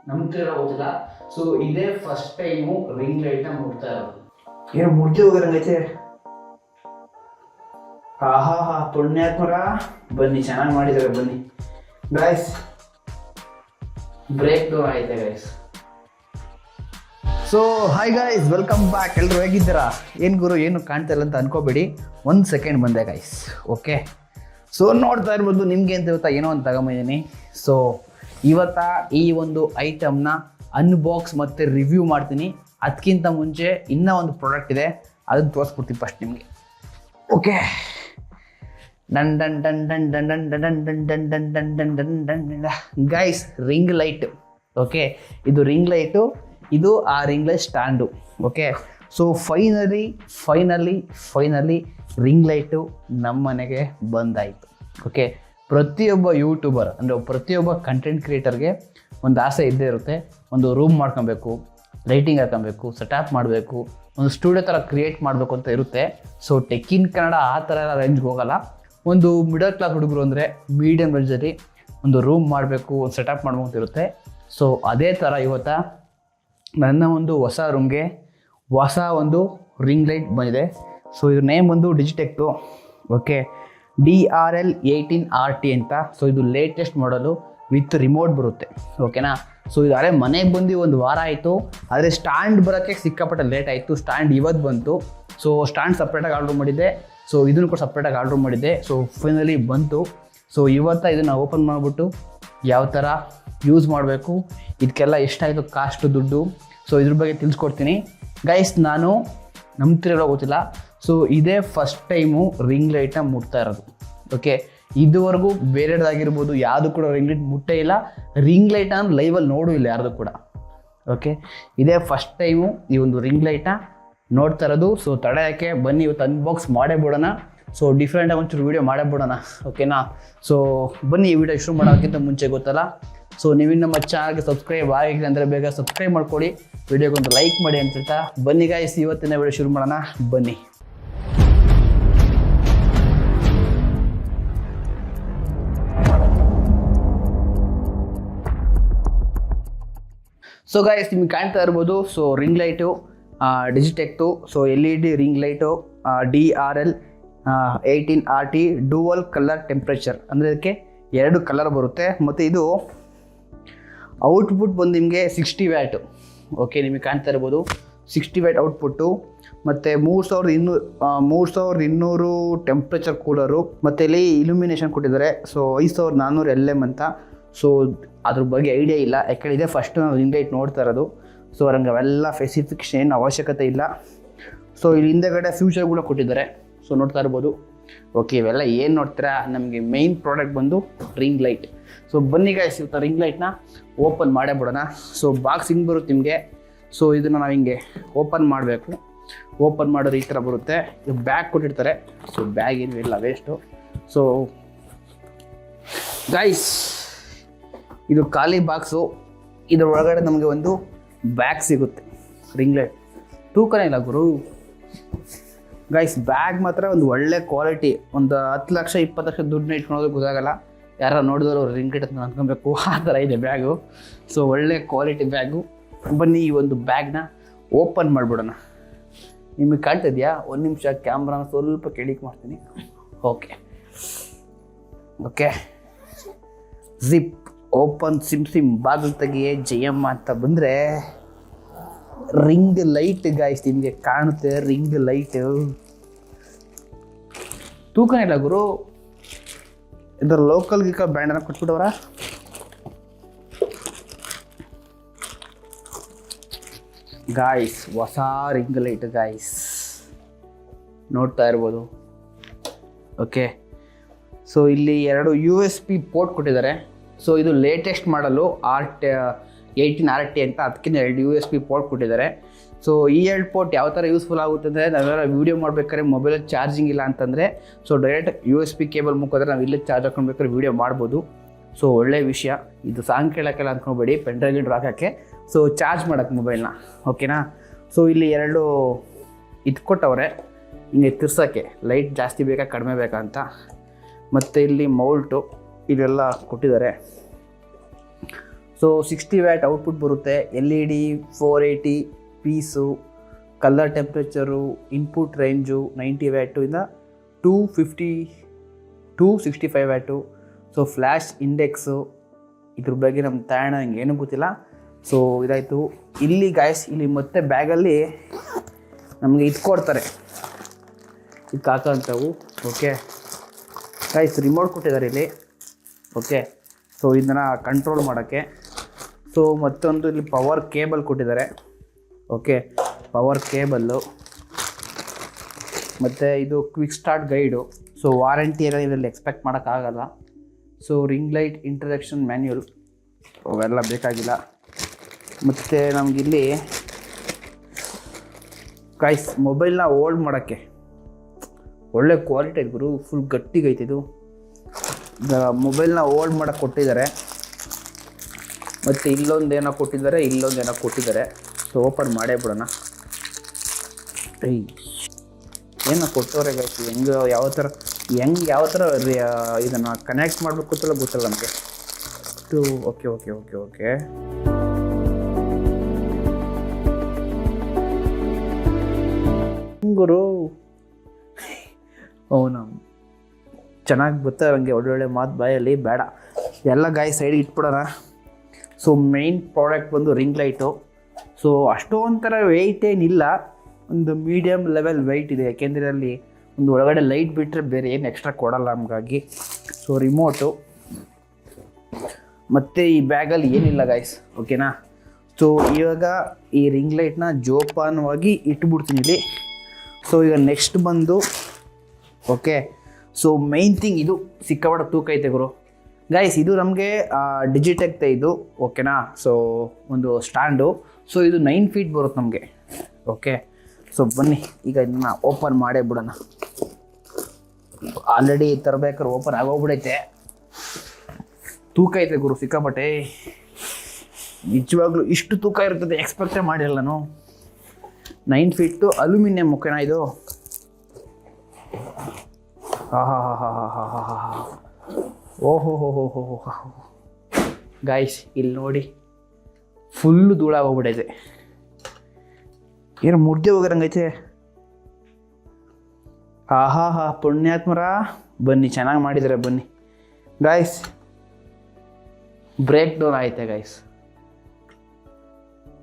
ನಮ್ಗೆ ಗೊತ್ತಿಲ್ಲ. ಸೊ ಇದೇ ಫಸ್ಟ್ ಟೈಮು ರಿಂಗ್ ಲೈಟ್ನ ಮುಟ್ತಾ ಇರೋದು. ಏನು ಮುಡ್ತಿ ಹೋಗಿರಂಗೈತೆ. ಆಹಾ ಹಾ ಪುಣ್ಯಾತ್ಮರ, ಬನ್ನಿ ಚೆನ್ನಾಗಿ ಮಾಡಿದ್ದಾರೆ ಬನ್ನಿ ಗಾಯ್ಸ್. ಬ್ರೇಕ್ ಡೌನ್ ಆಯ್ತೆ guys. So hi guys, welcome back. ಎಲ್ಲರೂ ಹೇಗಿದ್ದೀರಾ? ಏನು ಗುರು ಏನು ಕಾಣ್ತಾ ಇಲ್ಲ ಅಂತ ಅನ್ಕೋಬೇಡಿ, 1 ಸೆಕೆಂಡ್ ಬಂದೆ ಗಾಯ್ಸ್. ಓಕೆ, ಸೊ ನೋಡ್ತಾ ಇರ್ಬೋದು ನಿಮಗೆ ಅಂತ ಇವತ್ತ ಏನೋ ಒಂದು ತಗೊಂಬಂದಿದ್ದೀನಿ. ಸೊ ಇವತ್ತ ಈ ಒಂದು ಐಟಮ್ನ ಅನ್ಬಾಕ್ಸ್ ಮತ್ತು ರಿವ್ಯೂ ಮಾಡ್ತೀನಿ. ಅದಕ್ಕಿಂತ ಮುಂಚೆ ಇನ್ನೂ ಒಂದು ಪ್ರಾಡಕ್ಟ್ ಇದೆ, ಅದನ್ನು ತೋರಿಸ್ಬಿಡ್ತೀನಿ ಫಸ್ಟ್ ನಿಮಗೆ. Okay, done done done done done done done done done done done done done done done guys, ring light. Okay, ಇದು ರಿಂಗ್ ಲೈಟು, ಇದು ಆ ring light stand. Okay, so finally ring light ನಮ್ಮ ಮನೆಗೆ ಬಂದಾಯಿತು. Okay, ಪ್ರತಿಯೊಬ್ಬ YouTuber ಅಂದರೆ ಪ್ರತಿಯೊಬ್ಬ content ಕ್ರಿಯೇಟರ್ಗೆ ಒಂದು ಆಸೆ ಇದ್ದೇ ಇರುತ್ತೆ. ಒಂದು ರೂಮ್ ಮಾಡ್ಕೊಬೇಕು, ಲೈಟಿಂಗ್ ಹಾಕೊಬೇಕು, ಸೆಟಪ್ ಮಾಡಬೇಕು, ಒಂದು ಸ್ಟುಡಿಯೋ ಥರ ಕ್ರಿಯೇಟ್ ಮಾಡಬೇಕು ಅಂತ ಇರುತ್ತೆ. ಸೊ ಟೆಕ್ ಇನ್ ಕನ್ನಡ ಆ ಥರ ಎಲ್ಲ ರೇಂಜ್ಗೆ ಹೋಗಲ್ಲ. ಒಂದು ಮಿಡಲ್ ಕ್ಲಾಸ್ ಹುಡುಗರು ಅಂದರೆ ಮೀಡಿಯಮ್ ರೇಂಜಲ್ಲಿ ಒಂದು ರೂಮ್ ಮಾಡಬೇಕು, ಒಂದು ಸೆಟಪ್ ಮಾಡಬೇಕು ಅಂತ ಇರುತ್ತೆ. ಸೊ ಅದೇ ಥರ ಇವತ್ತು ನನ್ನ ಒಂದು ಹೊಸ ರೂಮ್ಗೆ ಹೊಸ ಒಂದು ರಿಂಗ್ ಲೈಟ್ ಬಂದಿದೆ. ಸೊ ಇದ್ರ ನೇಮ್ ಬಂದು ಡಿಜಿಟೆಕ್ಟು. ಓಕೆ, DRL18RT ಅಂತ. ಸೊ ಇದು ಲೇಟೆಸ್ಟ್ ಮಾಡಲು ವಿತ್ ರಿಮೋಟ್ ಬರುತ್ತೆ. ಓಕೆನಾ, ಸೊ ಇದು ಅರೆ ಮನೆಗೆ ಬಂದು ಒಂದು ವಾರ ಆಯಿತು, ಆದರೆ ಸ್ಟ್ಯಾಂಡ್ ಬರೋಕ್ಕೆ ಸಿಕ್ಕಾಪಟ್ಟೆ ಲೇಟ್ ಆಯಿತು. ಸ್ಟ್ಯಾಂಡ್ ಇವತ್ತು ಬಂತು. ಸೊ ಸ್ಟ್ಯಾಂಡ್ ಸಪ್ರೇಟಾಗಿ ಆರ್ಡ್ರ್ ಮಾಡಿದ್ದೆ, ಸೊ ಇದನ್ನು ಕೂಡ ಸಪ್ರೇಟಾಗಿ ಆರ್ಡ್ರ್ ಮಾಡಿದ್ದೆ. ಸೊ ಫೈನಲಿ ಬಂತು. ಸೊ ಇವತ್ತು ಇದನ್ನು ಓಪನ್ ಮಾಡಿಬಿಟ್ಟು ಯಾವ ಥರ ಯೂಸ್ ಮಾಡಬೇಕು, ಇದಕ್ಕೆಲ್ಲ ಎಷ್ಟಾಯಿತು ಕಾಸ್ಟು ದುಡ್ಡು, ಸೊ ಇದ್ರ ಬಗ್ಗೆ ತಿಳಿಸ್ಕೊಡ್ತೀನಿ ಗೈಸ್. ನಾನು ನಂಬ್ತಿರೋ ಗೊತ್ತಿಲ್ಲ, ಸೊ ಇದೇ ಫಸ್ಟ್ ಟೈಮು ರಿಂಗ್ ಲೈಟ್ನ ಮುಟ್ತಾ ಇರೋದು. ಓಕೆ, ಇದುವರೆಗೂ ಬೇರೆದಾಗಿರ್ಬೋದು ಯಾವುದು ಕೂಡ ರಿಂಗ್ ಲೈಟ್ ಮುಟ್ಟೇ ಇಲ್ಲ. ರಿಂಗ್ ಲೈಟ್ನ ಲೈವಲ್ಲಿ ನೋಡೂ ಇಲ್ಲ ಯಾರ್ದು ಕೂಡ. ಓಕೆ, ಇದೇ ಫಸ್ಟ್ ಟೈಮು ಈ ಒಂದು ರಿಂಗ್ ಲೈಟ್ನ ನೋಡ್ತಾ ಇರೋದು. ಸೊ ತಡೆಯೋಕ್ಕೆ ಬನ್ನಿ ಇವತ್ತು ಅನ್ಬಾಕ್ಸ್ ಮಾಡೇ ಬಿಡೋಣ. ಸೊ ಡಿಫ್ರೆಂಟಾಗಿ ಒಂಚೂರು ವೀಡಿಯೋ ಮಾಡೇ ಬಿಡೋಣ. ಓಕೆನಾ, ಸೊ ಬನ್ನಿ ಈ ವಿಡಿಯೋ ಶುರು ಮಾಡೋಕ್ಕಿಂತ ಮುಂಚೆ ಗೊತ್ತಲ್ಲ, ಸೊ ನೀವಿನ್ನು ನಮ್ಮ ಚಾನಲ್ಗೆ ಸಬ್ಸ್ಕ್ರೈಬ್ ಆಗಿಲ್ಲ ಅಂದರೆ ಬೇಗ ಸಬ್ಸ್ಕ್ರೈಬ್ ಮಾಡ್ಕೊಳ್ಳಿ, ವಿಡಿಯೋಗೊಂದು ಲೈಕ್ ಮಾಡಿ ಅಂತ ಹೇಳ್ತಾ ಬನ್ನಿ ಗಾಯ್ಸ್ ಇವತ್ತಿನ ವಿಡಿಯೋ ಶುರು ಮಾಡೋಣ ಬನ್ನಿ. ಸೊ ಗಾಯ್ಸ್, ನಿಮಗೆ ಕಾಣ್ತಾ ಇರ್ಬೋದು. So ring light Digitek. So LED ring light DRL18RT dual colour temperature, ಅಂದರೆ ಇದಕ್ಕೆ 2 ಕಲರ್ ಬರುತ್ತೆ. ಮತ್ತು ಇದು ಔಟ್ಪುಟ್ ಬಂದು ನಿಮಗೆ 60 ವ್ಯಾಟು. ಓಕೆ, ನಿಮಗೆ ಕಾಣ್ತಾ ಇರ್ಬೋದು 60 ವ್ಯಾಟ್ ಔಟ್ಪುಟ್ಟು. ಮತ್ತು 3200 ಟೆಂಪ್ರೇಚರ್ ಕೂಲರು. ಮತ್ತು ಇಲ್ಲಿ ಇಲ್ಯುಮಿನೇಷನ್ ಕೊಟ್ಟಿದ್ದಾರೆ. ಸೊ 5400 LM ಅಂತ. ಸೊ ಅದ್ರ ಬಗ್ಗೆ ಐಡಿಯಾ ಇಲ್ಲ, ಯಾಕಂದರೆ ಇದೇ ಫಸ್ಟ್ ನಾವು ರಿಂಗ್ ಲೈಟ್ ನೋಡ್ತಾ ಇರೋದು. ಸೊ ಅವ್ರಂಗೆ ಅವೆಲ್ಲ ಸ್ಪೆಸಿಫಿಕೇಷನ್ ಏನು ಅವಶ್ಯಕತೆ ಇಲ್ಲ. ಸೊ ಇಲ್ಲಿ ಹಿಂದೆಗಡೆ ಫ್ಯೂಚರ್ ಕೂಡ ಕೊಟ್ಟಿದ್ದಾರೆ. ಸೊ ನೋಡ್ತಾ ಇರ್ಬೋದು. ಓಕೆ, ಇವೆಲ್ಲ ಏನು ನೋಡ್ತೀರಾ, ನಮಗೆ ಮೇಯ್ನ್ ಪ್ರಾಡಕ್ಟ್ ಬಂದು ರಿಂಗ್ ಲೈಟ್. ಸೊ ಬನ್ನಿ ಗಾಯ್ಸ್ ಇವತ್ತು ರಿಂಗ್ ಲೈಟ್ನ ಓಪನ್ ಮಾಡೇ ಬಿಡೋಣ. ಸೊ ಬಾಕ್ಸ್ ಹಿಂಗೆ ಬರುತ್ತೆ ನಿಮಗೆ. ಸೊ ಇದನ್ನು ನಾವು ಹಿಂಗೆ ಓಪನ್ ಮಾಡಬೇಕು. ಓಪನ್ ಮಾಡೋದು ಈ ಥರ ಬರುತ್ತೆ. ಇದು ಬ್ಯಾಗ್ ಕೊಟ್ಟಿರ್ತಾರೆ. ಸೊ ಬ್ಯಾಗ್ ಏನು ಇಲ್ಲ, ವೇಸ್ಟು. ಸೊ ಗೈಸ್, ಇದು ಖಾಲಿ ಬಾಕ್ಸು. ಇದ್ರ ಒಳಗಡೆ ನಮಗೆ ಒಂದು ಬ್ಯಾಗ್ ಸಿಗುತ್ತೆ. ರಿಂಗ್ ಲೈಟ್ ತೂಕನೇ ಇಲ್ಲ ಗುರು ಗೈಸ್. ಬ್ಯಾಗ್ ಮಾತ್ರ ಒಂದು ಒಳ್ಳೆ ಕ್ವಾಲಿಟಿ. ಒಂದು 10 ಲಕ್ಷ 20 ಲಕ್ಷ ದುಡ್ಡನ್ನ ಇಟ್ಕೊಳೋದು ಗೊತ್ತಾಗಲ್ಲ. ಯಾರು ನೋಡಿದವರು ರಿಂಗ್ ಲೈಟ್ ಅಂತ ಅಂದ್ಕೊಬೇಕು, ಆ ಥರ ಇದೆ ಬ್ಯಾಗು. ಸೊ ಒಳ್ಳೆ ಕ್ವಾಲಿಟಿ ಬ್ಯಾಗು. ಬನ್ನಿ ಈ ಒಂದು ಬ್ಯಾಗ್ನ ಓಪನ್ ಮಾಡಿಬಿಡೋಣ. ನಿಮಗೆ ಕಾಣ್ತಿದ್ಯಾ? ಒಂದು ನಿಮಿಷ ಕ್ಯಾಮ್ರಾನ ಸ್ವಲ್ಪ ಕೆಳಗೆ ಮಾಡ್ತೀನಿ. Okay okay, zip open, sim ಬಾಗಿಲು ತೆಗಿಯೇ ಜಯಮ್ಮ ಅಂತ ಬಂದರೆ ರಿಂಗ್ ಲೈಟ್ ಗಾಯ್ಸ್ ನಿಮಗೆ ಕಾಣುತ್ತೆ. ರಿಂಗ್ ಲೈಟ್ ತೂಕನೇ ಇಲ್ಲ ಗುರು. ಇದರ ಲೋಕಲ್ ಗಿಕಲ್ ಬ್ರ್ಯಾಂಡನ್ನು ಕೊಟ್ಬಿಟ್ಟವ್ರ. ಗಾಯ್ಸ್ ಹೊಸ ರಿಂಗ್ ಲೈಟ್ ಗಾಯ್ಸ್ ನೋಡ್ತಾ ಇರ್ಬೋದು. ಓಕೆ, ಸೊ ಇಲ್ಲಿ 2 USB ಪೋರ್ಟ್ ಕೊಟ್ಟಿದ್ದಾರೆ. ಸೊ ಇದು ಲೇಟೆಸ್ಟ್ ಮಾಡಲು R18RT ಅಂತ, ಅದಕ್ಕಿಂತ 2 USB ಪೋರ್ಟ್ ಕೊಟ್ಟಿದ್ದಾರೆ. ಸೊ ಈ 2 ಪೋರ್ಟ್ ಯಾವ ಥರ ಯೂಸ್ಫುಲ್ ಆಗುತ್ತೆ ಅಂದರೆ, ನಾವೆಲ್ಲ ವೀಡಿಯೋ ಮಾಡಬೇಕಾದ್ರೆ ಮೊಬೈಲಲ್ಲಿ ಚಾರ್ಜಿಂಗ್ ಇಲ್ಲ ಅಂತಂದರೆ ಸೊ ಡೈರೆಕ್ಟ್ USB ಕೇಬಲ್ ಮುಖಾಂತರ ನಾವು ಇಲ್ಲೇ ಚಾರ್ಜ್ ಹಾಕ್ಕೊಳ್ಬೇಕಾದ್ರೆ ವೀಡಿಯೋ ಮಾಡ್ಬೋದು. ಸೊ ಒಳ್ಳೆಯ ವಿಷಯ ಇದು. ಸಾಂಗ್ ಕೇಳೋಕ್ಕೆಲ್ಲ ಅಂದ್ಕೊಬೇಡಿ, ಪೆನ್ಡ್ರೈವ್ ಹಾಕೋಕ್ಕೆ. ಸೊ ಚಾರ್ಜ್ ಮಾಡೋಕ್ಕೆ ಮೊಬೈಲ್ನ. ಓಕೆನಾ, ಸೊ ಇಲ್ಲಿ 2 ಇದು ಕೊಟ್ಟವ್ರೆ ಹಿಂಗೆ ತಿರ್ಸೋಕ್ಕೆ, ಲೈಟ್ ಜಾಸ್ತಿ ಬೇಕಾ ಕಡಿಮೆ ಬೇಕಾ ಅಂತ. ಮತ್ತು ಇಲ್ಲಿ ಮೌಲ್ಟು ಇದೆಲ್ಲ ಕೊಟ್ಟಿದ್ದಾರೆ. ಸೊ 60 ವ್ಯಾಟ್ ಔಟ್ಪುಟ್ ಬರುತ್ತೆ. LED 480 piece, colour temperature, input range 90 watt ಇಂದ 265 ವ್ಯಾಟು. ಸೊ ಫ್ಲ್ಯಾಶ್ ಇಂಡೆಕ್ಸು, ಇದ್ರ ಬಗ್ಗೆ ನಮ್ಮ ತಾಣ ನಂಗೆ ಏನೂ ಗೊತ್ತಿಲ್ಲ. ಸೊ ಇದಾಯಿತು. ಇಲ್ಲಿ ಗಾಯ್ಸ್ ಇಲ್ಲಿ ಮತ್ತೆ ಬ್ಯಾಗಲ್ಲಿ ನಮಗೆ ಇದು ಕೊಡ್ತಾರೆ, ಇದಕ್ಕೆ ಹಾಕೋಂಥವು. ಓಕೆ ಗಾಯ್ಸ್, ರಿಮೋಟ್ ಕೊಟ್ಟಿದ್ದಾರೆ ಇಲ್ಲಿ. ಓಕೆ, ಸೊ ಇದನ್ನು ಕಂಟ್ರೋಲ್ ಮಾಡೋಕ್ಕೆ. ಸೊ ಮತ್ತೊಂದು ಇಲ್ಲಿ ಪವರ್ ಕೇಬಲ್ ಕೊಟ್ಟಿದ್ದಾರೆ. Okay, power cable. ಮತ್ತು ಇದು quick start guide. So warranty ಎಲ್ಲ ಇದರಲ್ಲಿ ಎಕ್ಸ್ಪೆಕ್ಟ್ ಮಾಡೋಕ್ಕಾಗಲ್ಲ. So ring light introduction manual ಅವೆಲ್ಲ ಬೇಕಾಗಿಲ್ಲ. ಮತ್ತು ನಮಗಿಲ್ಲಿ ಗಾಯ್ಸ್ ಮೊಬೈಲ್ನ ಹೋಲ್ಡ್ ಮಾಡೋಕ್ಕೆ ಒಳ್ಳೆ ಕ್ವಾಲಿಟಿ ಐತೆ ಗುರು, ಫುಲ್ ಗಟ್ಟಿಗೈತೆ ಇದು. ಮೊಬೈಲ್ನ ಹೋಲ್ಡ್ ಮಾಡೋಕ್ಕೆ ಕೊಟ್ಟಿದ್ದಾರೆ. ಮತ್ತು ಇಲ್ಲೊಂದೇನೋ ಕೊಟ್ಟಿದ್ದಾರೆ. ಸೊ ಓಪನ್ ಮಾಡೇ ಬಿಡೋಣ. ಏನೋ ಕೊಟ್ಟವ್ರೆ ಗಾಯ್ಸ್, ಯಾವ ಥರ ಇದನ್ನು ಕನೆಕ್ಟ್ ಮಾಡಬೇಕು ಗೊತ್ತಿಲ್ಲ ನಮಗೆ. ಓಕೆ ಗುರು, ಅವನು ಚೆನ್ನಾಗಿ ಬರ್ತಾರೆ ಹಂಗೆ ಒಳ್ಳೊಳ್ಳೆ ಮಾತು ಬಾಯಲ್ಲಿ ಬೇಡ, ಎಲ್ಲ ಗಾಯ ಸೈಡಿಗೆ ಇಟ್ಬಿಡೋಣ. ಸೊ ಮೇಯ್ನ್ ಪ್ರಾಡಕ್ಟ್ ಬಂದು ರಿಂಗ್ ಲೈಟು. ಸೊ ಅಷ್ಟೊಂಥರ ವೆಯ್ಟ್ ಏನಿಲ್ಲ, ಒಂದು ಮೀಡಿಯಮ್ ಲೆವೆಲ್ ವೆಯ್ಟ್ ಇದೆ. ಯಾಕೆಂದರೆ ಅಲ್ಲಿ ಒಂದು ಒಳಗಡೆ ಲೈಟ್ ಬಿಟ್ಟರೆ ಬೇರೆ ಏನು ಎಕ್ಸ್ಟ್ರಾ ಕೊಡಲ್ಲ ನಮಗಾಗಿ. ಸೊ ರಿಮೋಟು ಮತ್ತು ಈ ಬ್ಯಾಗಲ್ಲಿ ಏನಿಲ್ಲ ಗಾಯ್ಸ್, ಓಕೆನಾ. ಸೊ ಇವಾಗ ಈ ರಿಂಗ್ ಲೈಟ್ನ ಜೋಪಾನವಾಗಿ ಇಟ್ಬಿಡ್ತೀನಿ ಇಲ್ಲಿ. ಸೊ ಈಗ ನೆಕ್ಸ್ಟ್ ಬಂದು ಓಕೆ, ಸೊ ಮೈನ್ ಥಿಂಗ್ ಇದು ಸಿಕ್ಕಾಪಟ್ಟೆ ತೂಕ ಐತೆ ಗುರು ಗಾಯ್ಸ್. ಇದು ನಮಗೆ ಡಿಜಿಟೆಕ್ ಇದು, ಓಕೆನಾ. ಸೊ ಒಂದು ಸ್ಟ್ಯಾಂಡು. ಸೊ ಇದು 9 ಫೀಟ್ ಬರುತ್ತೆ ನಮಗೆ. ಓಕೆ, ಸೊ ಬನ್ನಿ ಈಗ ಇದನ್ನ ಓಪನ್ ಮಾಡೇ ಬಿಡೋಣ. ಆಲ್ರೆಡಿ ತರಬೇಕಾದ್ರೆ ಓಪನ್ ಆಗೋಗ್ಬಿಡೈತೆ. ತೂಕ ಐತೆ ಗುರು ಸಿಕ್ಕಾಪಟ್ಟೆ, ನಿಜವಾಗ್ಲೂ ಇಷ್ಟು ತೂಕ ಇರ್ತದೆ ಎಕ್ಸ್ಪೆಕ್ಟೇ ಮಾಡಿರಲ್ಲ ನಾನು. 9 ಫೀಟು ಅಲ್ಯೂಮಿನಿಯಂ, ಓಕೆನಾ ಇದು. ಓಹೋ ಗಾಯ್ಸ್, ಇಲ್ಲಿ ನೋಡಿ ಫುಲ್ಲು ಧೂಳಾಗೋಗ್ಬಿಟ್ಟೈತೆ. ಏನು ಮುರ್ದೆ ಹೋಗಿರಂಗೈತೆ. ಪುಣ್ಯಾತ್ಮರ ಬನ್ನಿ, ಚೆನ್ನಾಗಿ ಮಾಡಿದರೆ ಬನ್ನಿ ಗಾಯ್ಸ್. ಬ್ರೇಕ್ ಡೌನ್ ಆಯ್ತೆ ಗಾಯ್ಸ್,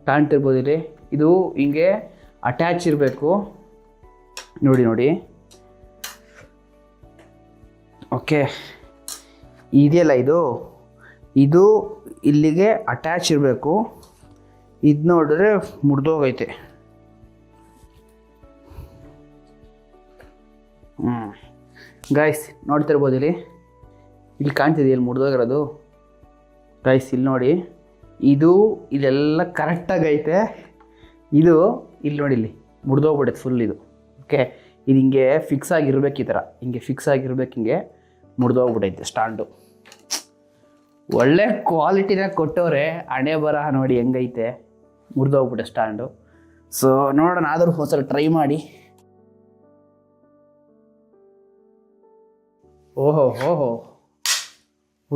ಕಾಣ್ತಿರ್ಬೋದು ಇಲ್ಲಿ. ಇದು ಹಿಂಗೆ ಅಟ್ಯಾಚ್ ಇರಬೇಕು, ನೋಡಿ. ಓಕೆ, ಇದೆಯಲ್ಲ ಇದು ಇಲ್ಲಿಗೆ ಅಟ್ಯಾಚ್ ಇರಬೇಕು. ಇದು ನೋಡಿದ್ರೆ ಮುರಿದೋಗೈತೆ. ಗಾಯ್ಸ್ ನೋಡ್ತಿರ್ಬೋದು ಇಲ್ಲಿ ಕಾಣ್ತಿದೆಯಲ್ಲ ಮುರಿದೋಗಿರೋದು ಗಾಯ್ಸ್. ಇಲ್ಲಿ ನೋಡಿ, ಇದೆಲ್ಲ ಕರೆಕ್ಟಾಗಿ ಐತೆ. ಇಲ್ಲಿ ನೋಡಿ, ಇಲ್ಲಿ ಮುರಿದೋಗ್ಬಿಡುತ್ತೆ ಫುಲ್ ಇದು. ಓಕೆ, ಇದು ಹಿಂಗೆ ಫಿಕ್ಸ್ ಆಗಿರ್ಬೇಕು, ಈ ಥರ ಹಿಂಗೆ ಫಿಕ್ಸ್ ಆಗಿರ್ಬೇಕು. ಹಿಂಗೆ ಮುರಿದೋಗ್ಬಿಟ್ಟೈತೆ ಸ್ಟ್ಯಾಂಡು. ಒಳ್ಳೆ ಕ್ವಾಲಿಟಿನ ಕೊಟ್ಟವ್ರೆ, ಹಣೆ ಬರಹ ನೋಡಿ ಹೆಂಗೈತೆ, ಮುರಿದೋಗ್ಬಿಟ್ಟೆ ಸ್ಟ್ಯಾಂಡು. ಸೊ ನೋಡೋಣ, ಆದರೂ ಒಂದ್ಸಲ ಟ್ರೈ ಮಾಡಿ. ಓಹೋ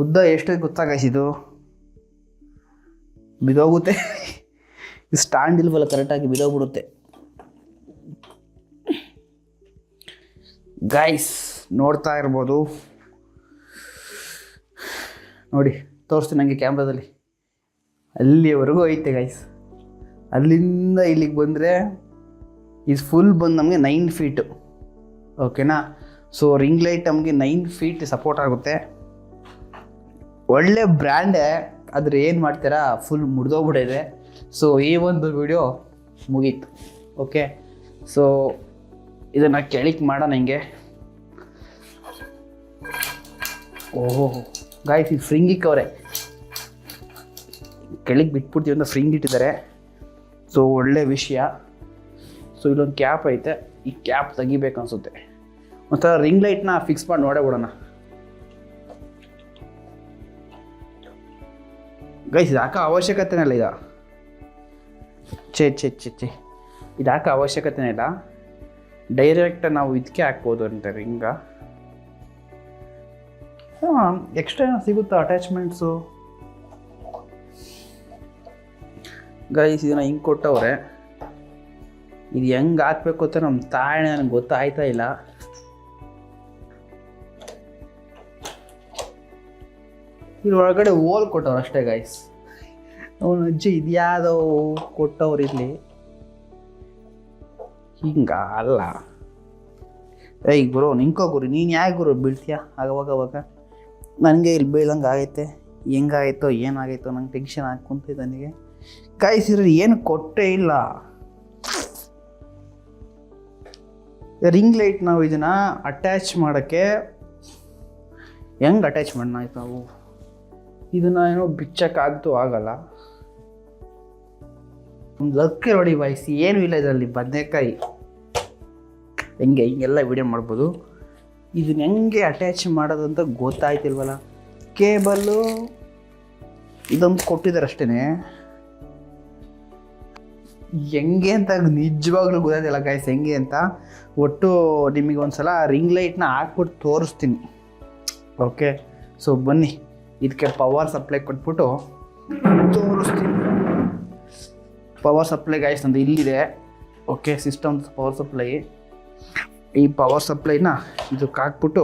ಉದ್ದ ಎಷ್ಟು ಗೊತ್ತಾಗಾಯ್ಸಿದು, ಬಿದೋಗುತ್ತೆ. ಸ್ಟ್ಯಾಂಡ್ ಇಲ್ವಲ್ಲ ಕರೆಕ್ಟಾಗಿ, ಬಿದೋಗ್ಬಿಡುತ್ತೆ ಗಾಯ್ಸ್. ನೋಡ್ತಾ ಇರ್ಬೋದು ನೋಡಿ, ತೋರಿಸ್ತೀನಿ ನನಗೆ ಕ್ಯಾಮ್ರಾದಲ್ಲಿ. ಅಲ್ಲಿವರೆಗೂ ಐತೆ ಗಾಯ್ಸ್. ಅಲ್ಲಿಂದ ಇಲ್ಲಿಗೆ ಬಂದರೆ ಇದು ಫುಲ್ ಬಂದು ನಮಗೆ 9 ಫೀಟು, ಓಕೆನಾ. ಸೊ ರಿಂಗ್ ಲೈಟ್ ನಮಗೆ 9 ಫೀಟ್ ಸಪೋರ್ಟ್ ಆಗುತ್ತೆ. ಒಳ್ಳೆ ಬ್ರ್ಯಾಂಡೇ, ಆದರೆ ಏನು ಮಾಡ್ತೀರಾ, ಫುಲ್ ಮುರಿದೋಗ್ಬಿಟ್ಟಿದೆ. ಸೊ ಈ ಒಂದು ವಿಡಿಯೋ ಮುಗೀತು. ಓಕೆ, ಸೊ ಇದನ್ನು ಕೆಳಗೆ ಮಾಡೋಣ ಹಿಂಗೆ. ಓಹೋ ಗಾಯ್ಸ್, ಇದು ಫ್ರಿಂಗಿಕ್ ಅವರೇ ಕೆಳಗೆ ಬಿಟ್ಬಿಡ್ತೀವಿ ಅಂತ ಫ್ರಿಂಗ್ ಇಟ್ಟಿದ್ದಾರೆ. ಸೊ ಒಳ್ಳೆ ವಿಷಯ. ಸೊ ಇಲ್ಲೊಂದು ಕ್ಯಾಪ್ ಐತೆ, ಈ ಕ್ಯಾಪ್ ತೆಗಿಬೇಕು ಅನಿಸುತ್ತೆ. ಮತ್ತು ರಿಂಗ್ ಲೈಟ್ನ ಫಿಕ್ಸ್ ಮಾಡಿ ನೋಡೇ ಬಿಡೋಣ ಗೈಸ್. ಇದು ಹಾಕೋ ಅವಶ್ಯಕತೆನೇ ಇಲ್ಲ. ಇದು ಹಾಕೋ ಅವಶ್ಯಕತೆನೇ ಇಲ್ಲ, ಡೈರೆಕ್ಟ್ ನಾವು ಇದಕ್ಕೆ ಹಾಕ್ಬೋದು ಅಂತ ರಿಂಗ. ಎಕ್ಸ್ಟ್ರಾ ಸಿಗುತ್ತಾ ಅಟ್ಯಾಚ್ಮೆಂಟ್ಸು? ಗೈಸ್ ಇದನ್ನು ಹಿಂಗೆ ಕೊಟ್ಟವ್ರೆ. ಇದು ಹೆಂಗೆ ಹಾಕ್ಬೇಕು ಅಂತ ನಮ್ಮ ತಾಯಿ ನನಗೆ ಗೊತ್ತಾಯ್ತಾ ಇಲ್ಲ. ಇದ್ರ ಒಳಗಡೆ ಹೋಲ್ ಕೊಟ್ಟವ್ರು ಅಷ್ಟೇ ಗೈಸ್. ಅವನ ಅಜ್ಜಿ ಇದ್ಯಾವುದೋ ಕೊಟ್ಟವ್ರು ಇಲ್ಲಿ. ಹಿಂಗ ಅಲ್ಲ. ಏಯ್ ಗುರು ನಿಂಕೋ ಗುರು, ನೀನು ಯಾಕೆ ಗುರು ಬೀಳ್ತೀಯ ಆವಾಗ ನನಗೆ ಇಲ್ಲಿ ಬೀಳ್ದಂಗೆ ಆಗೈತೆ. ಹೆಂಗಾಗೈತೋ ಏನಾಗೈತೋ ನಂಗೆ ಟೆನ್ಷನ್ ಹಾಕ್ಕೊಂತೈತೆ ನನಗೆ. ಕಾಯಿಸಿದ್ರೆ ಏನು ಕೊಟ್ಟೇ ಇಲ್ಲ. ರಿಂಗ್ ಲೈಟ್ ನಾವು ಇದನ್ನು ಅಟ್ಯಾಚ್ ಮಾಡೋಕ್ಕೆ ಹೆಂಗೆ ಅಟ್ಯಾಚ್ ಮಾಡೋಣ ಆಯ್ತು ನಾವು? ಇದನ್ನು ಏನೋ ಬಿಚ್ಚಕ್ಕಾಗ್ತೂ ಆಗಲ್ಲ. ಒಂದು ಲಕ್ಕೆ ನೋಡಿ ಬಾಯ್ಸಿ, ಏನೂ ಇಲ್ಲ ಇದರಲ್ಲಿ. ಬದನೆಕಾಯಿ ಹಿಂಗೆಲ್ಲ ವಿಡಿಯೋ ಮಾಡ್ಬೋದು. ಇದನ್ನ ಹೆಂಗೆ ಅಟ್ಯಾಚ್ ಮಾಡೋದು ಅಂತ ಗೊತ್ತಾಯ್ತಿಲ್ವಲ್ಲ. ಕೇಬಲ್ಲು ಇದೊಂದು ಕೊಟ್ಟಿದ್ದಾರೆ ಅಷ್ಟೇ. ಹೆಂಗೆ ಅಂತ ನಿಜವಾಗ್ಲೂ ಗೊತ್ತಾಯ್ತಿಲ್ಲ ಗಾಯ್ಸ್ ಹೆಂಗೆ ಅಂತ. ಒಟ್ಟು ನಿಮಗೆ ಒಂದು ಸಲ ರಿಂಗ್ ಲೈಟ್ನ ಹಾಕ್ಬಿಟ್ಟು ತೋರಿಸ್ತೀನಿ. ಓಕೆ, ಸೊ ಬನ್ನಿ ಇದಕ್ಕೆ ಪವರ್ ಸಪ್ಲೈ ಕೊಟ್ಬಿಟ್ಟು ತೋರಿಸ್ತೀನಿ. ಪವರ್ ಸಪ್ಲೈ ಗಾಯ್ಸ್ ನಂದು ಇಲ್ಲಿದೆ. Okay, system power supply. ಈ ಪವರ್ ಸಪ್ಲೈನ ಇದಕ್ಕೆ ಹಾಕ್ಬಿಟ್ಟು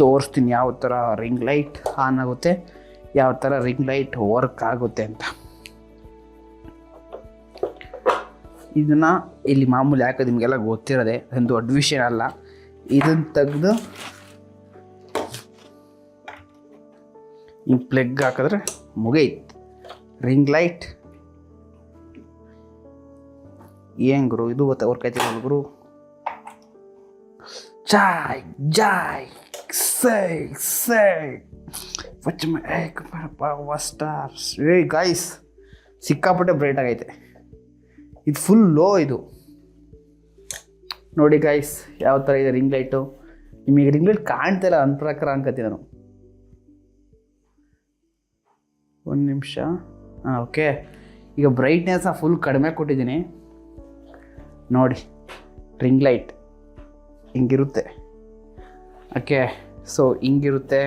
ತೋರಿಸ್ತೀನಿ ಯಾವ ಥರ ರಿಂಗ್ ಲೈಟ್ ಆನ್ ಆಗುತ್ತೆ, ಯಾವ ಥರ ರಿಂಗ್ ಲೈಟ್ ವರ್ಕ್ ಆಗುತ್ತೆ ಅಂತ. ಇದನ್ನು ಇಲ್ಲಿ ಮಾಮೂಲಿ ಹಾಕೋದು ನಿಮಗೆಲ್ಲ ಗೊತ್ತಿರೋದೆ, ಒಂದು ದೊಡ್ಡ ವಿಷಯ ಅಲ್ಲ. ಇದನ್ನು ತೆಗೆದು ಹಿಂಗೆ ಪ್ಲಗ್ ಹಾಕಿದ್ರೆ ಮುಗೀತು ರಿಂಗ್ ಲೈಟ್. ಏನು ಗುರು ಇದು ವರ್ಕ್ ಆಯ್ತಿಲ್ಲ ಗುರು. ಜಾಯ್ ಜಾಯ್ ಸೈ ಸೈ ಸ್ಟಾರ್ಸ್. ಏ ಗಾಯ್ಸ್ ಸಿಕ್ಕಾಪಟ್ಟೆ ಬ್ರೈಟ್ ಆಗೈತೆ. ಇದು ಫುಲ್ ಲೋ. ಇದು ನೋಡಿ ಗಾಯ್ಸ್ ಯಾವ ಥರ ಇದೆ ರಿಂಗ್ ಲೈಟು. ನಿಮಗೆ ರಿಂಗ್ ಲೈಟ್ ಕಾಣ್ತಾ ಇಲ್ಲ ನನ್ನ ಪ್ರಕಾರ ಅನ್ಕೋತೀನಿ ನಾನು. ಒಂದು ನಿಮಿಷ. ಹಾಂ ಓಕೆ, ಈಗ ಬ್ರೈಟ್ನೆಸ್ನ ಫುಲ್ ಕಡಿಮೆ ಕೊಟ್ಟಿದ್ದೀನಿ ನೋಡಿ. ರಿಂಗ್ ಲೈಟ್ ಹಿಂಗಿರುತ್ತೆ. ಓಕೆ, ಸೊ ಹಿಂಗಿರುತ್ತೆ.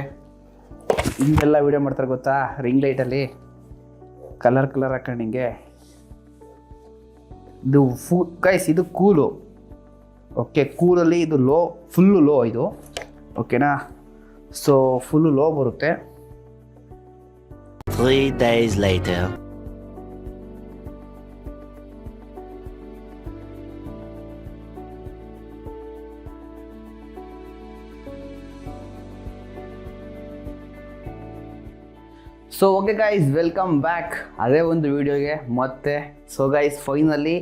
ಹಿಂಗೆಲ್ಲ ವೀಡಿಯೋ ಮಾಡ್ತಾರೆ ಗೊತ್ತಾ ರಿಂಗ್ ಲೈಟಲ್ಲಿ, ಕಲರ್ ಹಾಕೊಂಡು ಹಿಂಗೆ. ಇದು ಗೈಸ್ ಇದು ಕೂಲು. ಓಕೆ, ಕೂಲಲ್ಲಿ ಇದು ಲೋ, ಫುಲ್ಲು ಲೋ ಇದು. ಓಕೆನಾ, ಸೊ ಫುಲ್ಲು ಲೋ ಬರುತ್ತೆ. 3 days later. So okay guys, welcome back ಅದೇ ಒಂದು ವೀಡಿಯೋಗೆ ಮತ್ತೆ. ಸೊ ಗೈಸ್ ಫೈನಲಿ,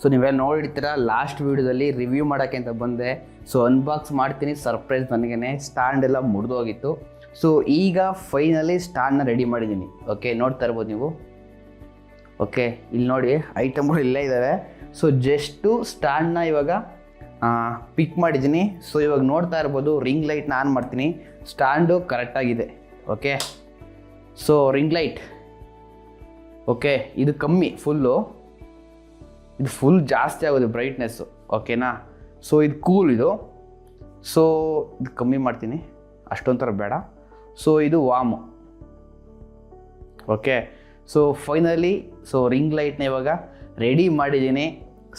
ಸೊ ನೀವೆಲ್ಲ ನೋಡಿರ್ತೀರ ಲಾಸ್ಟ್ ವೀಡಿಯೋದಲ್ಲಿ ರಿವ್ಯೂ ಮಾಡೋಕ್ಕೆ ಅಂತ ಬಂದೆ. ಸೊ ಅನ್ಬಾಕ್ಸ್ ಮಾಡ್ತೀನಿ, ಸರ್ಪ್ರೈಸ್ ನನಗೇ. ಸ್ಟ್ಯಾಂಡ್ ಎಲ್ಲ ಮುರಿದೋಗಿತ್ತು. ಸೊ ಈಗ ಫೈನಲಿ ಸ್ಟ್ಯಾಂಡ್ನ ರೆಡಿ ಮಾಡಿದ್ದೀನಿ. ಓಕೆ, ನೋಡ್ತಾ ಇರ್ಬೋದು ನೀವು. ಓಕೆ, ಇಲ್ಲಿ ನೋಡಿ ಐಟಮ್ಗಳು ಇಲ್ಲೇ ಇದ್ದಾವೆ. ಸೊ ಜಸ್ಟು ಸ್ಟ್ಯಾಂಡ್ನ ಇವಾಗ ಪಿಕ್ ಮಾಡಿದ್ದೀನಿ. ಸೊ ಇವಾಗ ನೋಡ್ತಾ ಇರ್ಬೋದು ರಿಂಗ್ ಲೈಟ್ನ ಆನ್ ಮಾಡ್ತೀನಿ. ಸ್ಟ್ಯಾಂಡು ಕರೆಕ್ಟಾಗಿದೆ. Okay, so ring light okay, ಇದು ಕಮ್ಮಿ ಫುಲ್ಲು, ಇದು ಫುಲ್ ಜಾಸ್ತಿ ಆಗೋದು ಬ್ರೈಟ್ನೆಸ್ಸು. ಓಕೆನಾ, ಸೊ ಇದು ಕೂಲ್ ಇದು. ಸೊ ಇದು ಕಮ್ಮಿ ಮಾಡ್ತೀನಿ, ಅಷ್ಟೊಂಥರ ಬೇಡ. ಸೊ ಇದು ವಾಮು. Okay, so finally so ring ಲೈಟ್ನ ಇವಾಗ ರೆಡಿ ಮಾಡಿದ್ದೀನಿ.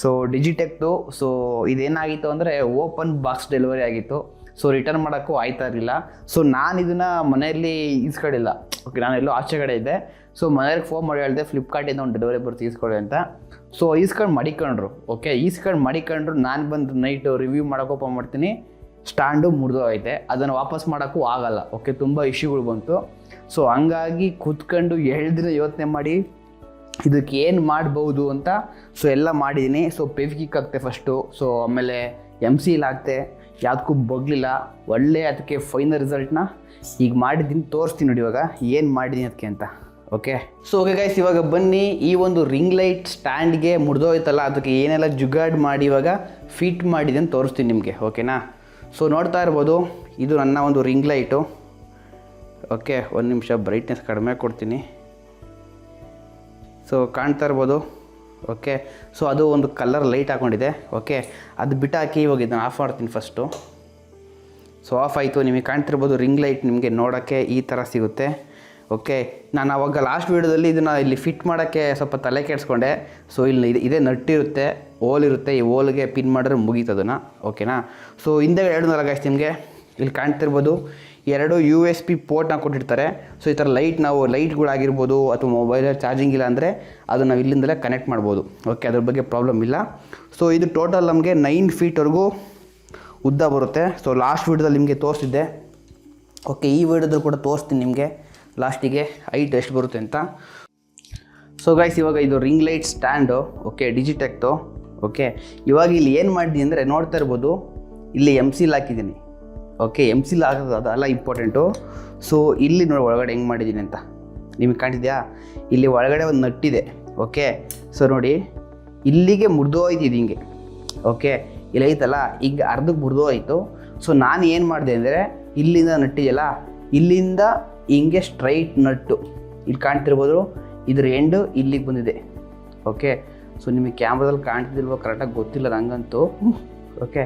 ಸೊ ಡಿಜಿಟೆಕ್ದು. ಸೊ ಇದೇನಾಗಿತ್ತು ಅಂದರೆ ಓಪನ್ ಬಾಕ್ಸ್ ಡೆಲಿವರಿ ಆಗಿತ್ತು. ಸೊ ರಿಟರ್ನ್ ಮಾಡೋಕ್ಕೂ ಆಯ್ತಾ ಇರಲಿಲ್ಲ. ಸೊ ನಾನು ಇದನ್ನು ಮನೆಯಲ್ಲಿ ಈಸ್ಕೊಂಡಿಲ್ಲ. ಓಕೆ, ನಾನೆಲ್ಲೋ ಆಚೆ ಕಡೆ ಇದ್ದೆ. ಸೊ ಮನೆಯವ್ರಿಗೆ ಫೋನ್ ಮಾಡಿ ಹೇಳಿದೆ ಫ್ಲಿಪ್ಕಾರ್ಟಿಂದ ಒಂದು ಡೆಲಿವರಿ ಬರ್ತು ಈಸ್ಕೊಳ್ಳಿ ಅಂತ. ಸೊ ಈಸ್ಕೊಂಡು ಮಡಿಕೊಂಡ್ರು. ಓಕೆ, ಈಸ್ಕೊಂಡು ಮಡಿಕೊಂಡ್ರು. ನಾನು ಬಂದು ನೈಟು ರಿವ್ಯೂ ಮಾಡೋಕೆ ಓಪನ್ ಮಾಡ್ತೀನಿ, ಸ್ಟ್ಯಾಂಡು ಮುರಿದೋಗೈತೆ. ಅದನ್ನು ವಾಪಸ್ ಮಾಡೋಕ್ಕೂ ಆಗಲ್ಲ. ಓಕೆ, ತುಂಬ ಇಶ್ಯೂಗಳು ಬಂತು. ಸೊ ಹಂಗಾಗಿ ಕೂತ್ಕೊಂಡು 2 ದಿನ ಯೋಚನೆ ಮಾಡಿ ಇದಕ್ಕೆ ಏನು ಮಾಡ್ಬೋದು ಅಂತ ಸೊ ಎಲ್ಲ ಮಾಡಿದ್ದೀನಿ. ಸೊ ಪೆವಿಕಿಕ್ ಹಾಕ್ತೆ ಫಸ್ಟು. ಸೊ ಆಮೇಲೆ MCL ಹಾಕ್ತೆ, ಯಾವುದಕ್ಕೂ ಬಗ್ಲಿಲ್ಲ. ಒಳ್ಳೆ ಅದಕ್ಕೆ ಫೈನಲ್ ರಿಸಲ್ಟ್ನ ಈಗ ಮಾಡಿದ್ದೀನಿ, ತೋರಿಸ್ತೀನಿ ನೋಡಿ ಇವಾಗ ಏನು ಮಾಡಿದ್ದೀನಿ ಅದಕ್ಕೆ ಅಂತ. ಓಕೆ, ಸೊ ಓಕೆ ಗೈಸ್, ಇವಾಗ ಬನ್ನಿ ಈ ಒಂದು ರಿಂಗ್ ಲೈಟ್ ಸ್ಟ್ಯಾಂಡ್ಗೆ ಮುರಿದೋಯ್ತಲ್ಲ ಅದಕ್ಕೆ ಏನೆಲ್ಲ ಜುಗಾಡ್ ಮಾಡಿ ಇವಾಗ ಫಿಟ್ ಮಾಡಿದೆ ಅಂತ ತೋರಿಸ್ತೀನಿ ನಿಮಗೆ. ಓಕೆನಾ, ಸೊ ನೋಡ್ತಾ ಇರ್ಬೋದು ಇದು ನನ್ನ ಒಂದು ರಿಂಗ್ ಲೈಟು. ಓಕೆ, ಒಂದು ನಿಮಿಷ ಬ್ರೈಟ್ನೆಸ್ ಕಡಿಮೆ ಕೊಡ್ತೀನಿ. ಸೊ ಕಾಣ್ತಾ ಇರ್ಬೋದು. ಓಕೆ, ಸೊ ಅದು ಒಂದು ಕಲರ್ ಲೈಟ್ ಹಾಕ್ಕೊಂಡಿದೆ. ಓಕೆ, ಅದು ಬಿಟ್ಟಾಕಿ ಇವಾಗ ಇದನ್ನು ಆಫ್ ಮಾಡ್ತೀನಿ ಫಸ್ಟು. ಸೊ ಆಫ್ ಆಯಿತು. ನಿಮಗೆ ಕಾಣ್ತಿರ್ಬೋದು ರಿಂಗ್ ಲೈಟ್ ನಿಮಗೆ ನೋಡೋಕ್ಕೆ ಈ ಥರ ಸಿಗುತ್ತೆ. ಓಕೆ, ನಾನು ಅವಾಗ ಲಾಸ್ಟ್ ವೀಡಿಯೋದಲ್ಲಿ ಇದನ್ನು ಇಲ್ಲಿ ಫಿಟ್ ಮಾಡೋಕ್ಕೆ ಸ್ವಲ್ಪ ತಲೆ ಕೆಡಿಸ್ಕೊಂಡೆ. ಸೊ ಇಲ್ಲಿ ಇದೇ ನಟ್ಟಿರುತ್ತೆ, ಹೋಲ್ ಇರುತ್ತೆ, ಈ ಹೋಲ್ಗೆ ಪಿನ್ ಮಾಡಿದ್ರೆ ಮುಗೀತು ಅದನ್ನು. ಓಕೆನಾ. ಸೊ ಹಿಂದೆ 2 ಗಾಯ್ಸ್ ನಿಮಗೆ ಇಲ್ಲಿ ಕಾಣ್ತಿರ್ಬೋದು, 2 USB ಪೋರ್ಟ್ನ ಕೊಟ್ಟಿರ್ತಾರೆ. ಸೊ ಈ ಥರ ಲೈಟ್ಗಳಾಗಿರ್ಬೋದು ಅಥವಾ ಮೊಬೈಲಲ್ಲಿ ಚಾರ್ಜಿಂಗ್ ಇಲ್ಲ ಅಂದರೆ ಅದು ನಾವು ಇಲ್ಲಿಂದಲೇ ಕನೆಕ್ಟ್ ಮಾಡ್ಬೋದು. ಓಕೆ, ಅದ್ರ ಬಗ್ಗೆ ಪ್ರಾಬ್ಲಮ್ ಇಲ್ಲ. ಸೊ ಇದು ಟೋಟಲ್ ನಮಗೆ 9 ಫೀಟ್ವರೆಗೂ ಉದ್ದ ಬರುತ್ತೆ. ಸೊ ಲಾಸ್ಟ್ ವೀಡಿಯೋದಲ್ಲಿ ನಿಮಗೆ ತೋರಿಸಿದ್ದೆ. ಓಕೆ, ಈ ವಿಡಿಯೋದಲ್ಲಿ ಕೂಡ ತೋರಿಸ್ತೀನಿ ನಿಮಗೆ ಲಾಸ್ಟಿಗೆ ಹೈಟ್ ಎಷ್ಟು ಬರುತ್ತೆ ಅಂತ. ಸೊ ಗೈಸ್, ಇವಾಗ ಇದು ರಿಂಗ್ ಲೈಟ್ ಸ್ಟ್ಯಾಂಡು. ಓಕೆ, ಡಿಜಿಟೆಕ್ದು. ಓಕೆ, ಇವಾಗ ಇಲ್ಲಿ ಏನು ಮಾಡಿದ್ದೀನಿ ಅಂದರೆ ನೋಡ್ತಾ ಇರ್ಬೋದು, ಇಲ್ಲಿ MCL ಹಾಕಿದ್ದೀನಿ. ಓಕೆ, MCL ಹಾಕೋದು ಅದೆಲ್ಲ ಇಂಪಾರ್ಟೆಂಟು. ಸೊ ಇಲ್ಲಿ ನೋಡಿ ಒಳಗಡೆ ಹೆಂಗೆ ಮಾಡಿದ್ದೀನಿ ಅಂತ ನಿಮಗೆ ಕಾಣ್ತಿದ್ಯಾ? ಇಲ್ಲಿ ಒಳಗಡೆ ಒಂದು ನಟ್ಟಿದೆ. ಓಕೆ, ಸೊ ನೋಡಿ ಇಲ್ಲಿಗೆ ಮುರಿದೋಯ್ತು ಇದು ಹಿಂಗೆ. ಓಕೆ, ಇಲ್ಲಿ ಐತಲ್ಲ, ಈಗ ಅರ್ಧಕ್ಕೆ ಮುರಿದೋಯ್ತು. ಸೊ ನಾನು ಏನು ಮಾಡಿದೆ ಅಂದರೆ ಇಲ್ಲಿಂದ ನಟ್ಟಿದೆಯಲ್ಲ, ಇಲ್ಲಿಂದ ಹಿಂಗೆ ಸ್ಟ್ರೈಟ್ ನಟ್ಟು ಇಲ್ಲಿ ಕಾಣ್ತಿರ್ಬೋದು, ಇದ್ರ ಎಂಡು ಇಲ್ಲಿಗೆ ಬಂದಿದೆ. ಓಕೆ, ಸೊ ನಿಮಗೆ ಕ್ಯಾಮ್ರಾದಲ್ಲಿ ಕಾಣ್ತಿದ್ದಿಲ್ವೋ ಕರೆಕ್ಟಾಗಿ ಗೊತ್ತಿಲ್ಲ ನನಗಂತೂ. ಓಕೆ,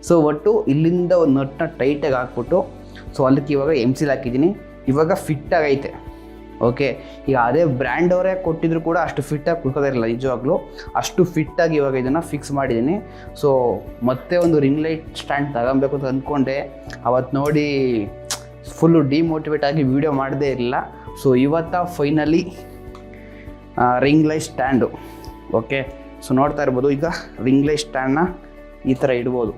ಸೊ ಒಟ್ಟು ಇಲ್ಲಿಂದ ಒಂದು ನಟ್ಟನ್ನ ಟೈಟಾಗಿ ಹಾಕ್ಬಿಟ್ಟು ಸೊ ಅದಕ್ಕೆ ಇವಾಗ MCL ಹಾಕಿದ್ದೀನಿ. ಇವಾಗ ಫಿಟ್ ಆಗೈತೆ. ಓಕೆ, ಈಗ ಅದೇ ಬ್ರ್ಯಾಂಡ್ ಅವರೇ ಕೊಟ್ಟಿದ್ರು ಕೂಡ ಅಷ್ಟು ಫಿಟ್ಟಾಗಿ ಕುಳ್ಕೋದಿರಲಿಲ್ಲ ನಿಜವಾಗ್ಲೂ. ಅಷ್ಟು ಫಿಟ್ಟಾಗಿ ಇವಾಗ ಇದನ್ನು ಫಿಕ್ಸ್ ಮಾಡಿದ್ದೀನಿ. ಸೊ ಮತ್ತೆ ಒಂದು ರಿಂಗ್ ಲೈಟ್ ಸ್ಟ್ಯಾಂಡ್ ತಗೊಬೇಕು ಅಂತ ಅಂದ್ಕೊಂಡೆ. ಅವತ್ತು ನೋಡಿ ಫುಲ್ಲು ಡಿಮೋಟಿವೇಟ್ ಆಗಿ ವೀಡಿಯೋ ಮಾಡದೇ ಇರಲಿಲ್ಲ. ಸೊ ಇವತ್ತು finally ring light stand. Okay, so ನೋಡ್ತಾ ಇರ್ಬೋದು, ಈಗ ರಿಂಗ್ ಲೈಟ್ ಸ್ಟ್ಯಾಂಡ್ನ ಈ ಥರ ಇಡ್ಬೋದು.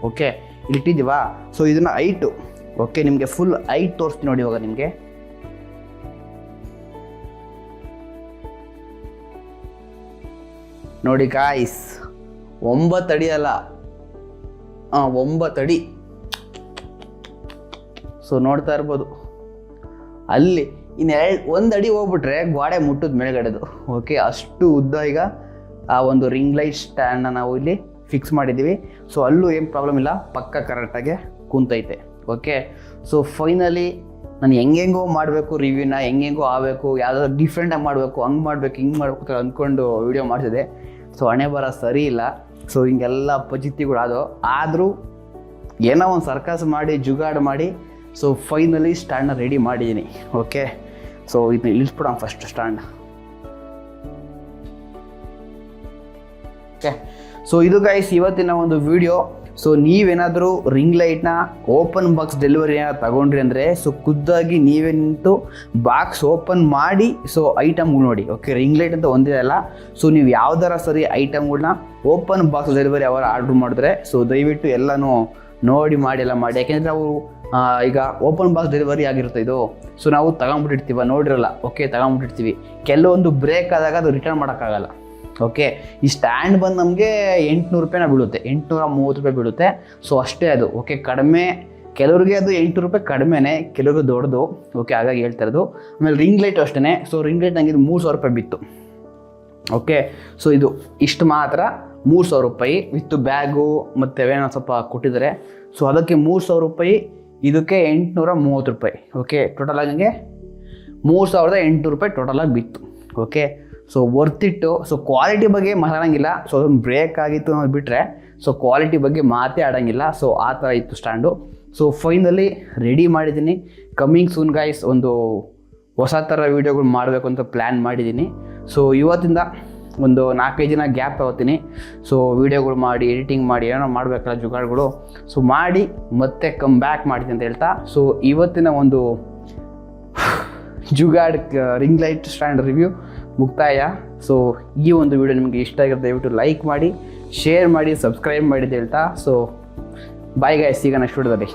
ಓಕೆ, ಇಲ್ಲಿ ಇಟ್ಟಿದ್ದೀವಾ? ಸೊ ಇದನ್ನು ಹೈಟು. ಓಕೆ, ನಿಮಗೆ ಫುಲ್ ಹೈಟ್ ತೋರಿಸ್ತೀನಿ ನೋಡಿ ಇವಾಗ ನಿಮಗೆ. ನೋಡಿ ಗಾಯ್ಸ್, 9 ಅಡಿ ಅಲ್ಲ, 9 ಅಡಿ. ಸೊ ನೋಡ್ತಾ ಇರ್ಬೋದು, ಅಲ್ಲಿ ಒಂದು ಅಡಿ ಹೋಗ್ಬಿಟ್ರೆ ಗೋಡೆ ಮುಟ್ಟದ ಮೇಲ್ಗಡೆದು. ಓಕೆ, ಅಷ್ಟು ಉದ್ದ ಈಗ ಆ ಒಂದು ರಿಂಗ್ ಲೈಟ್ ಸ್ಟ್ಯಾಂಡ್ನ ನಾವು ಇಲ್ಲಿ ಫಿಕ್ಸ್ ಮಾಡಿದ್ದೀವಿ. ಸೊ ಅಲ್ಲೂ ಏನು ಪ್ರಾಬ್ಲಮ್ ಇಲ್ಲ, ಪಕ್ಕ ಕರೆಕ್ಟಾಗೆ ಕುಂತೈತೆ. ಓಕೆ, ಸೊ ಫೈನಲಿ ನಾನು ಹೆಂಗೆಂಗೋ ಮಾಡಬೇಕು ರಿವ್ಯೂನ, ಹೆಂಗೆಂಗೋ ಆಗಬೇಕು, ಯಾವುದಾದ್ರು ಡಿಫ್ರೆಂಟಾಗಿ ಮಾಡಬೇಕು, ಹಂಗೆ ಮಾಡಬೇಕು ಹಿಂಗೆ ಮಾಡಬೇಕು ಅಂತ ಅಂದ್ಕೊಂಡು ವೀಡಿಯೋ ಮಾಡ್ತಿದ್ದೆ. ಸೊ ಹಣೆ ಬರ ಸರಿ ಇಲ್ಲ. ಸೊ ಹಿಂಗೆಲ್ಲ ಪಜಿತಿಗಳು ಆದರೂ ಏನೋ ಒಂದು ಸರ್ಕಸ್ ಮಾಡಿ ಜುಗಾಡು ಮಾಡಿ ಸೊ ಫೈನಲಿ ಸ್ಟ್ಯಾಂಡ್ನ ರೆಡಿ ಮಾಡಿದ್ದೀನಿ. ಓಕೆ, ಸೊ ಇದನ್ನ ಇಳಿಸ್ಬಿಡೋಣ ಫಸ್ಟ್ ಸ್ಟ್ಯಾಂಡ್. ಓಕೆ, ಸೊ ಇದು ಗೈಸ್ ಇವತ್ತಿನ ಒಂದು ವಿಡಿಯೋ. ಸೊ ನೀವೇನಾದರೂ ರಿಂಗ್ ಲೈಟ್ನ ಓಪನ್ ಬಾಕ್ಸ್ ಡೆಲಿವರಿನ ತಗೊಂಡ್ರಿ ಅಂದರೆ ಸೊ ಖುದ್ದಾಗಿ ನೀವೇ ನಿಂತು ಬಾಕ್ಸ್ ಓಪನ್ ಮಾಡಿ ಸೊ ಐಟಮ್ಗಳು ನೋಡಿ. ಓಕೆ, ರಿಂಗ್ ಲೈಟ್ ಅಂತ ಒಂದೇ ಅಲ್ಲ, ಸೊ ನೀವು ಯಾವ್ದಾರ ಸರಿ ಐಟಮ್ಗಳನ್ನ ಓಪನ್ ಬಾಕ್ಸ್ ಡೆಲಿವರಿ ಅವರು ಆರ್ಡ್ರ್ ಮಾಡಿದ್ರೆ ಸೊ ದಯವಿಟ್ಟು ಎಲ್ಲನೂ ನೋಡಿ ಮಾಡಿ ಎಲ್ಲ ಮಾಡಿ. ಯಾಕೆಂದರೆ ನಾವು ಈಗ ಓಪನ್ ಬಾಕ್ಸ್ ಡೆಲಿವರಿ ಆಗಿರುತ್ತೆ ಇದು. ಸೊ ನಾವು ತಗೊಂಬಿಟ್ಟಿರ್ತೀವ, ನೋಡಿರಲ್ಲ. ಓಕೆ, ತಗೊಂಬಿಟ್ಟಿರ್ತೀವಿ, ಕೆಲವೊಂದು ಬ್ರೇಕ್ ಆದಾಗ ಅದು ರಿಟರ್ನ್ ಮಾಡೋಕ್ಕಾಗಲ್ಲ. ಓಕೆ, ಈ ಸ್ಟ್ಯಾಂಡ್ ಬಂದು ನಮಗೆ 800 ರೂಪಾಯಿನ ಬೀಳುತ್ತೆ, 830 ರೂಪಾಯಿ ಬೀಳುತ್ತೆ. ಸೊ ಅಷ್ಟೇ ಅದು. ಓಕೆ, ಕಡಿಮೆ, ಕೆಲವ್ರಿಗೆ ಅದು 800 ರೂಪಾಯಿ ಕಡಿಮೆನೇ, ಕೆಲವ್ರಿಗೆ ದೊಡ್ಡದು. ಓಕೆ, ಹಾಗಾಗಿ ಹೇಳ್ತಾ ಇರೋದು. ಆಮೇಲೆ ರಿಂಗ್ ಲೈಟ್ ಅಷ್ಟೇ. ಸೊ ರಿಂಗ್ ಲೈಟ್ ನನಗೆ ಇದು 3000 ರೂಪಾಯಿ ಬಿತ್ತು. ಓಕೆ, ಸೊ ಇದು ಇಷ್ಟು ಮಾತ್ರ 3000 ರೂಪಾಯಿ ವಿತ್ ಬ್ಯಾಗು ಮತ್ತು ಏನೋ ಸ್ವಲ್ಪ ಕೊಟ್ಟಿದ್ದಾರೆ. ಸೊ ಅದಕ್ಕೆ 3000 ರೂಪಾಯಿ, ಇದಕ್ಕೆ 830 ರೂಪಾಯಿ. ಓಕೆ, ಟೋಟಲಾಗಿ ನನಗೆ 3800 ರೂಪಾಯಿ ಟೋಟಲಾಗಿ ಬಿತ್ತು. Okay, so worth it. So quality ಬಗ್ಗೆ ಮಾತಾಡೋಂಗಿಲ್ಲ. ಸೊ ಅದೊಂದು ಬ್ರೇಕ್ ಆಗಿತ್ತು ಅನ್ನೋದು ಬಿಟ್ಟರೆ ಸೊ ಕ್ವಾಲಿಟಿ ಬಗ್ಗೆ ಮಾತೇ ಆಡೋಂಗಿಲ್ಲ. ಸೊ ಆ ಥರ ಇತ್ತು ಸ್ಟ್ಯಾಂಡು. ಸೊ ಫೈನಲಿ ರೆಡಿ ಮಾಡಿದ್ದೀನಿ. ಕಮ್ಮಿಂಗ್ ಸೂನ್ ಗೈಸ್, ಒಂದು ಹೊಸ ಥರ ವೀಡಿಯೋಗಳು ಮಾಡಬೇಕು ಅಂತ ಪ್ಲ್ಯಾನ್ ಮಾಡಿದ್ದೀನಿ. ಸೊ ಇವತ್ತಿಂದ ಒಂದು 4-5 ದಿನ ಗ್ಯಾಪ್ ತಗೋತೀನಿ. ಸೊ ವೀಡಿಯೋಗಳು ಮಾಡಿ ಎಡಿಟಿಂಗ್ ಮಾಡಿ ಏನೋ ಮಾಡಬೇಕಲ್ಲ ಜುಗಾಡುಗಳು. ಸೊ ಮಾಡಿ ಮತ್ತೆ ಕಮ್ ಬ್ಯಾಕ್ ಮಾಡ್ತೀನಿ ಅಂತ ಹೇಳ್ತಾ ಸೊ ಇವತ್ತಿನ ಒಂದು jugaad ring light stand review ಮುಕ್ತಾಯ. ಸೊ ಈ ಒಂದು ವಿಡಿಯೋ ನಿಮಗೆ ಇಷ್ಟ ಆಗಿರುತ್ತೆ ದಯವಿಟ್ಟು ಲೈಕ್ ಮಾಡಿ, ಶೇರ್ ಮಾಡಿ, ಸಬ್ಸ್ಕ್ರೈಬ್ ಮಾಡಿ ಅಂತ ಹೇಳ್ತಾ ಸೊ ಬಾಯ್ ಗೈಸ್, ಈಗ ನೆಕ್ಸ್ಟ್ ವಿಡಿಯೋದಲ್ಲಿ.